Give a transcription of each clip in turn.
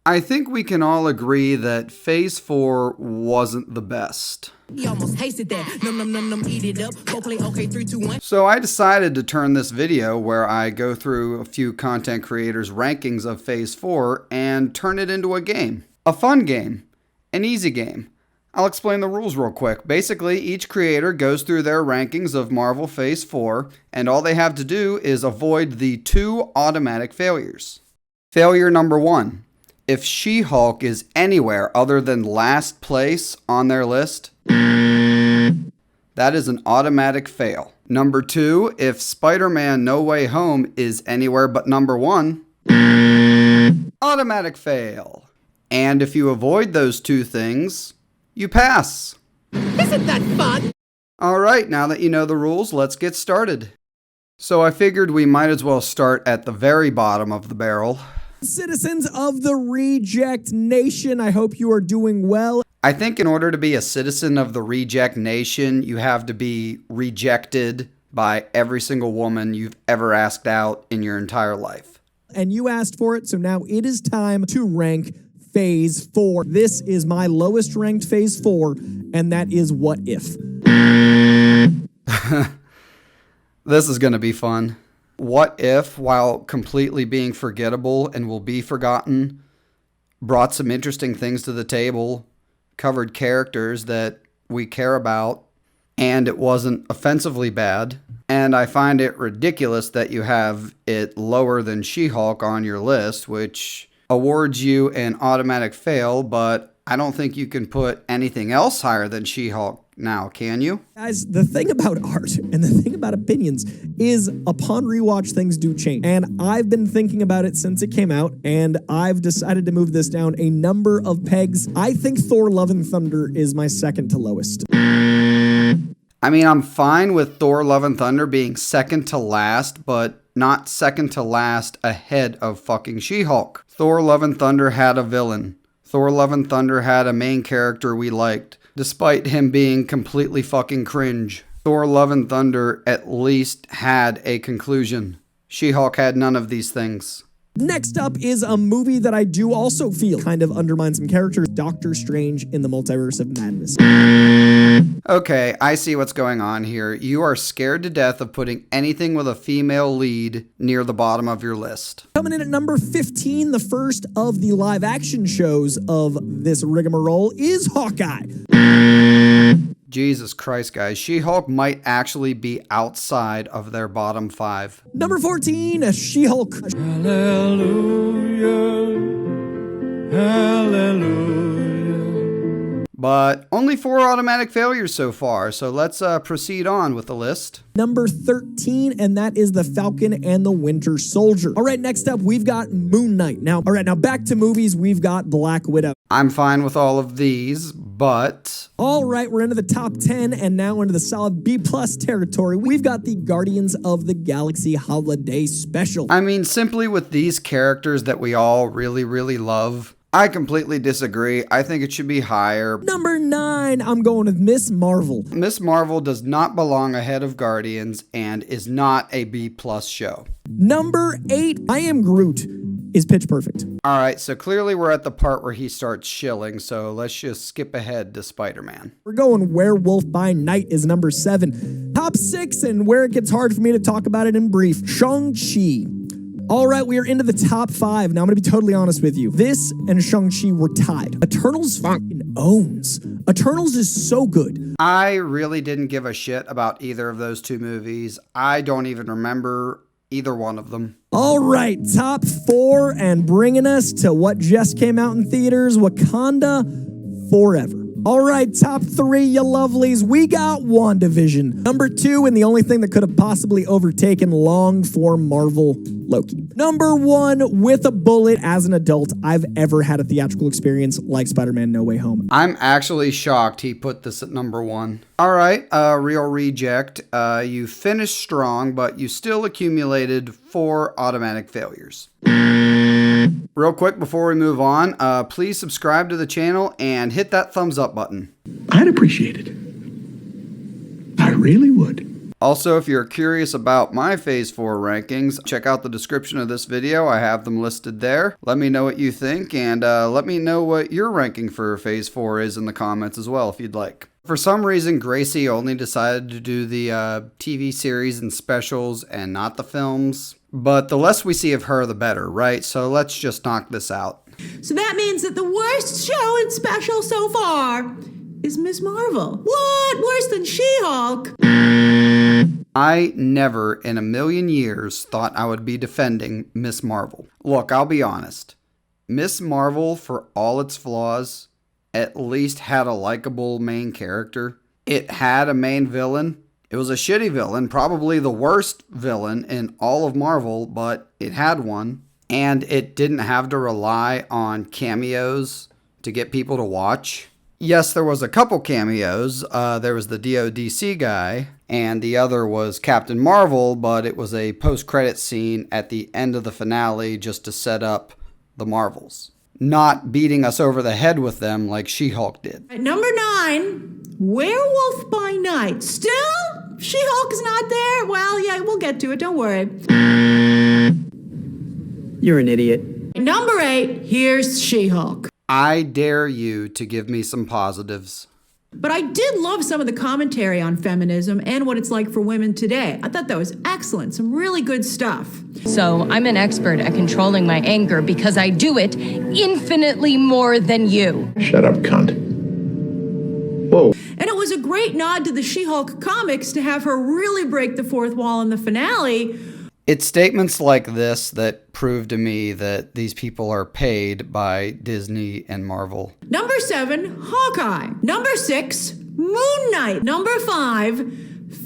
I think we can all agree that Phase 4 wasn't the best. He almost hasted that. Num, eat it up. Go play okay, 3, 2, 1. So I decided to turn this video where I go through a few content creators' rankings of Phase 4 and turn it into a game. A fun game. An easy game. I'll explain the rules real quick. Basically, each creator goes through their rankings of Marvel Phase 4, and all they have to do is avoid the 2 automatic failures. Failure number 1. If She-Hulk is anywhere other than last place on their list, that is an automatic fail. Number 2, if Spider-Man No Way Home is anywhere but number 1, automatic fail. And if you avoid those 2 things, you pass. Isn't that fun? Alright, now that you know the rules, let's get started. So I figured we might as well start at the very bottom of the barrel. Citizens of the Reject Nation, I hope you are doing well. I think in order to be a citizen of the Reject Nation, you have to be rejected by every single woman you've ever asked out in your entire life. And you asked for it, so now it is time to rank Phase 4. This is my lowest ranked Phase 4, and that is What If. This is going to be fun. What If, while completely being forgettable and will be forgotten, brought some interesting things to the table, covered characters that we care about, and it wasn't offensively bad. And I find it ridiculous that you have it lower than She-Hulk on your list, which awards you an automatic fail, but I don't think you can put anything else higher than She-Hulk now, can you? Guys, the thing about art and the thing about opinions is upon rewatch, things do change. And I've been thinking about it since it came out, and I've decided to move this down a number of pegs. I think Thor Love and Thunder is my second to lowest. I mean, I'm fine with Thor Love and Thunder being second to last, but not second to last ahead of fucking She-Hulk. Thor Love and Thunder had a villain. Thor Love and Thunder had a main character we liked, despite him being completely fucking cringe. Thor Love and Thunder at least had a conclusion. She-Hulk had none of these things. Next up is a movie that I do also feel kind of undermines some characters, Doctor Strange in the Multiverse of Madness. Okay, I see what's going on here. You are scared to death of putting anything with a female lead near the bottom of your list. Coming in at number 15, the first of the live action shows of this rigmarole is Hawkeye. Jesus Christ, guys. She-Hulk might actually be outside of their bottom 5. Number 14, She-Hulk. Hallelujah. Hallelujah. But only 4 automatic failures so far, so let's proceed on with the list. Number 13, and that is the Falcon and the Winter Soldier. All right, next up, we've got Moon Knight. Now back to movies, we've got Black Widow. I'm fine with all of these, but... All right, we're into the top 10, and now into the solid B+ territory. We've got the Guardians of the Galaxy Holiday Special. I mean, simply with these characters that we all really, really love, I completely disagree. I think it should be higher. Number 9, I'm going with Miss Marvel. Miss Marvel does not belong ahead of Guardians and is not a B+ show. Number 8, I Am Groot is Pitch Perfect. All right, so clearly we're at the part where he starts shilling, so let's just skip ahead to Spider-Man. We're going Werewolf by Night is number 7. Top 6, and where it gets hard for me to talk about it in brief, Shang Chi. All right, we are into the top 5. Now, I'm going to be totally honest with you. This and Shang Chi were tied. Eternals fucking owns. Eternals is so good. I really didn't give a shit about either of those 2 movies. I don't even remember either one of them. All right, top 4, and bringing us to what just came out in theaters, Wakanda Forever. All right, top 3, you lovelies. We got WandaVision. Number 2, and the only thing that could have possibly overtaken long-form Marvel, Loki. Number 1, with a bullet, as an adult, I've ever had a theatrical experience like Spider-Man No Way Home. I'm actually shocked he put this at number 1. All right, Real Reject. You finished strong, but you still accumulated 4 automatic failures. Real quick before we move on, please subscribe to the channel and hit that thumbs up button. I'd appreciate it. I really would. Also, if you're curious about my Phase 4 rankings, check out the description of this video. I have them listed there. Let me know what you think, and let me know what your ranking for Phase 4 is in the comments as well, if you'd like. For some reason, Gracie only decided to do the TV series and specials and not the films. But the less we see of her, the better, right? So let's just knock this out. So that means that the worst show and special so far is Ms. Marvel. What? Worse than She-Hulk? I never in a million years thought I would be defending Ms. Marvel. Look, I'll be honest. Ms. Marvel, for all its flaws, at least had a likable main character. It had a main villain. It was a shitty villain, probably the worst villain in all of Marvel, but it had one. And it didn't have to rely on cameos to get people to watch. Yes, there was a couple cameos. There was the DODC guy, and the other was Captain Marvel, but it was a post-credit scene at the end of the finale just to set up the Marvels. Not beating us over the head with them like She-Hulk did. At number 9, Werewolf by Night. Still? She-Hulk is not there? Well, yeah, we'll get to it. Don't worry. You're an idiot. Number 8, here's She-Hulk. I dare you to give me some positives. But I did love some of the commentary on feminism and what it's like for women today. I thought that was excellent. Some really good stuff. So I'm an expert at controlling my anger because I do it infinitely more than you. Shut up, cunt. Whoa. And it was a great nod to the She-Hulk comics to have her really break the fourth wall in the finale. It's statements like this that prove to me that these people are paid by Disney and Marvel. Number 7, Hawkeye. Number 6, Moon Knight. Number 5,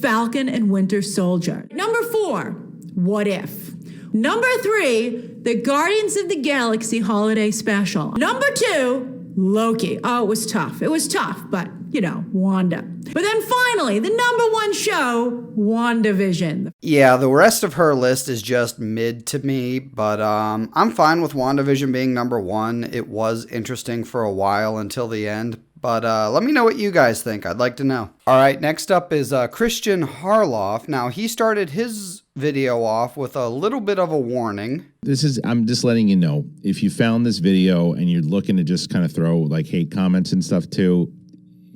Falcon and Winter Soldier. Number 4, What If. Number 3, the Guardians of the Galaxy Holiday Special. Number 2, Loki. Oh, it was tough. It was tough, but, you know, Wanda. But then finally, the number 1 show, WandaVision. Yeah, the rest of her list is just mid to me, but I'm fine with WandaVision being number 1. It was interesting for a while until the end, but let me know what you guys think. I'd like to know. All right, next up is Christian Harloff. Now, he started his video off with a little bit of a warning. I'm just letting you know, if you found this video and you're looking to just kind of throw like hate comments and stuff too,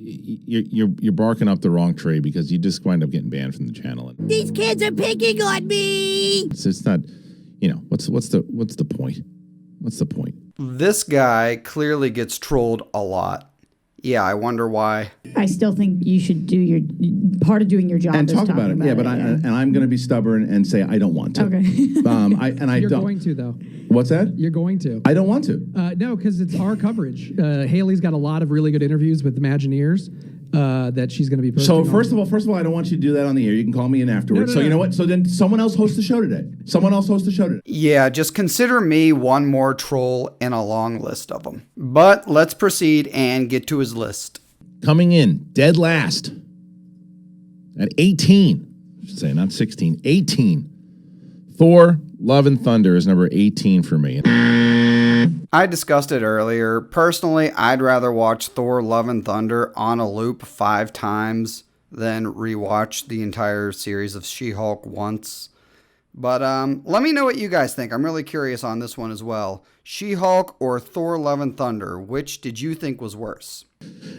you're barking up the wrong tree because you just wind up getting banned from the channel. These kids are picking on me. So it's not, you know, what's the point? What's the point? This guy clearly gets trolled a lot. Yeah, I wonder why. I still think you should do your part of doing your job and is talk about it. Yeah, but I'm going to be stubborn and say I don't want to. Okay. You're don't. Going to though. What's that? You're going to. I don't want to. No, because it's our coverage. Haley's got a lot of really good interviews with Imagineers that she's going to be posting. So first of all, I don't want you to do that on the air. You can call me in afterwards. So you know what? So then someone else hosts the show today. Yeah, just consider me one more troll in a long list of them. But let's proceed and get to his list. Coming in dead last at 18. I should say not 16, 18. Thor, Love and Thunder is number 18 for me. I discussed it earlier. Personally, I'd rather watch Thor, Love and Thunder on a loop 5 times than rewatch the entire series of She-Hulk once. But let me know what you guys think. I'm really curious on this one as well. She-Hulk or Thor, Love and Thunder, which did you think was worse?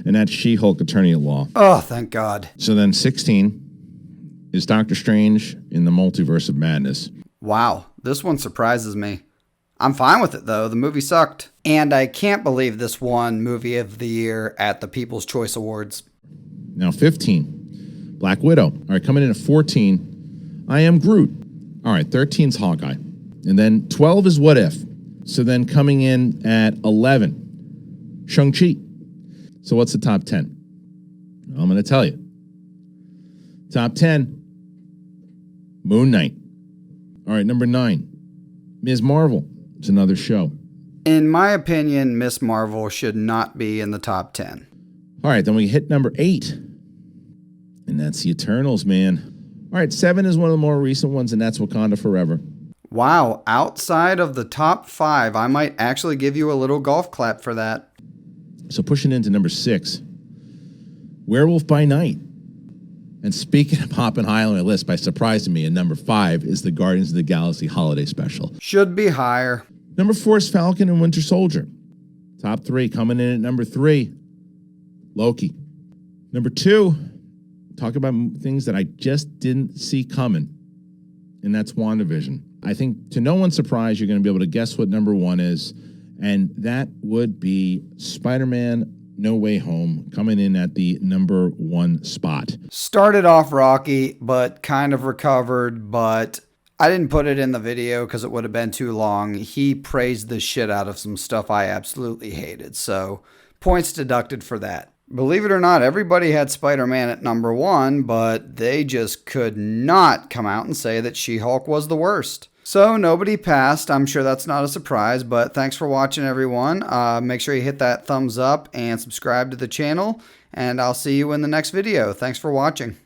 And that's She-Hulk, Attorney at Law. Oh, thank God. So then 16 is Doctor Strange in the Multiverse of Madness. Wow, this one surprises me. I'm fine with it, though. The movie sucked. And I can't believe this won Movie of the Year at the People's Choice Awards. Now 15, Black Widow. All right, coming in at 14, I Am Groot. All right, 13's Hawkeye. And then 12 is What If. So then coming in at 11, Shang Chi. So what's the top 10? I'm going to tell you. Top 10, Moon Knight. All right, number 9, Ms. Marvel. It's another show. In my opinion, Ms. Marvel should not be in the top 10. All right, then we hit number 8. And that's the Eternals, man. All right, 7 is one of the more recent ones, and that's Wakanda Forever. Wow, outside of the top 5, I might actually give you a little golf clap for that. So pushing into number 6, Werewolf by Night. And speaking of popping high on my list by surprising me, at number 5 is the Guardians of the Galaxy Holiday Special. Should be higher. Number 4 is Falcon and Winter Soldier. Top 3 coming in at number 3, Loki. Number 2, talk about things that I just didn't see coming, and that's WandaVision. I think to no one's surprise, you're going to be able to guess what number 1 is, and that would be Spider-Man No Way Home, coming in at the number 1 spot. Started off rocky, but kind of recovered, but I didn't put it in the video because it would have been too long. He praised the shit out of some stuff I absolutely hated, so points deducted for that. Believe it or not, everybody had Spider-Man at number 1, but they just could not come out and say that She-Hulk was the worst. So nobody passed. I'm sure that's not a surprise, but thanks for watching, everyone. Make sure you hit that thumbs up and subscribe to the channel, and I'll see you in the next video. Thanks for watching.